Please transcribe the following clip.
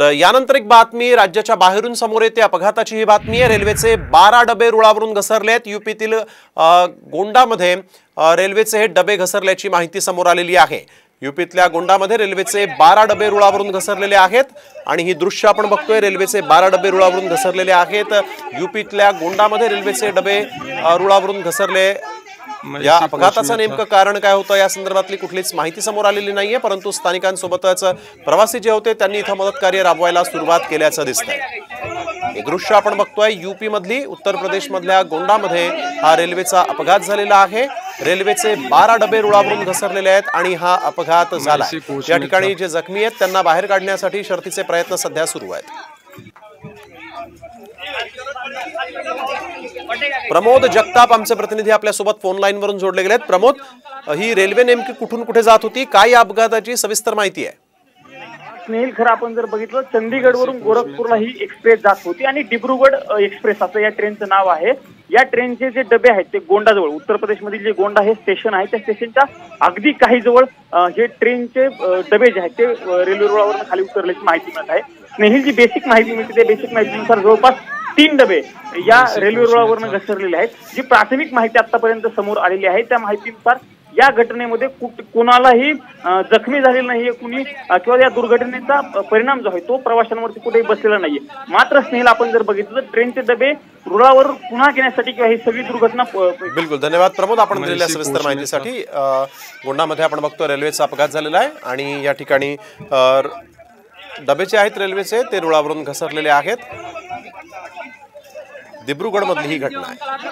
तर यानंतर एक बातमी राज्याच्या बाहेरून समोर येते। अपघाताची ही बातमी आहे। रेल्वेचे 12 डबे रुळावरून घसरलेत। यूपीतील गोंडामध्ये रेल्वेचे हे डबे घसरल्याची माहिती समोर आलेली आहे। यूपीतल्या गोंडामध्ये रेल्वेचे 12 डबे रुळावरून घसरलेले आहेत आणि ही दृश्य आपण बघतोय। रेल्वेचे 12 डबे रुळावरून घसरलेले आहेत। यूपीतल्या गोंडामध्ये रेल्वेचे डबे रुळावरून घसरले। या अपघाताचं नेमकं कारण काय होतं या संदर्भातली कुठलीच माहिती समोर आलेली नाहीये, परंतु स्थानिकांसोबतच प्रवासी जे होते त्यांनी इथं मदत कार्य राबवायला सुरुवात केल्याचं दिसतंय। हे दृश्य आपण बघतोय यूपी मधली उत्तर प्रदेश मधल्या गोंडामध्ये हा रेल्वेचा अपघात झालेला आहे। रेल्वेचे 12 डबे रुळावरून घसरलेले आहेत आणि हा अपघात झाला। या ठिकाणी जे जखमी आहेत त्यांना बाहेर काढण्यासाठी शर्थीचे प्रयत्न सध्या सुरू आहेत। प्रमोद जगताप आमचे प्रतिनिधी आपल्या सोबत फोन लाईन वरून जोडले गेलेत। प्रमोद, ही रेल्वे नेमकी कुठून कुठे जात होती, काय या अपघाताची सविस्तर माहिती आहे? स्नेहिल, खरं आपण जर बघितलं चंदीगड वरून गोरखपूरला ही एक्सप्रेस जात होती आणि डिब्रुगड एक्सप्रेस असं या ट्रेनचं नाव आहे। या ट्रेनचे जे डबे आहेत ते गोंडाजवळ, उत्तर प्रदेशमधील जे गोंडा हे स्टेशन आहे त्या स्टेशनच्या अगदी काही जवळ हे ट्रेनचे डबे जे आहेत ते रेल्वे रुळावरून खाली उतरल्याची माहिती मिळत आहे। स्नेहिल, जी बेसिक माहिती मिळते त्या बेसिक माहितीनुसार जवळपास 3 डबे या रेल्वे रुळावरून घसरलेले आहेत। जी प्राथमिक माहिती आतापर्यंत समोर आलेली आहे त्या माहितीनुसार या घटनेमध्ये कोणालाही जखमी झालेलं नाहीये कुणी किंवा या दुर्घटनेचा परिणाम जो आहे तो प्रवाशांवरती कुठेही बसलेला नाहीये। मात्र स्नेहिल, आपण जर बघितलं तर ट्रेनचे डबे रुळावर पुन्हा घेण्यासाठी किंवा ही सगळी दुर्घटना बिलकुल धन्यवाद प्रमोद आपण दिलेल्या सविस्तर माहितीसाठी। गोंडामध्ये आपण बघतो रेल्वेचा अपघात झालेला आहे आणि या ठिकाणी डबे जे आहेत रेल्वेचे ते रुळावरून घसरलेले आहेत। दिब्रुगड मधली ही घटना आहे।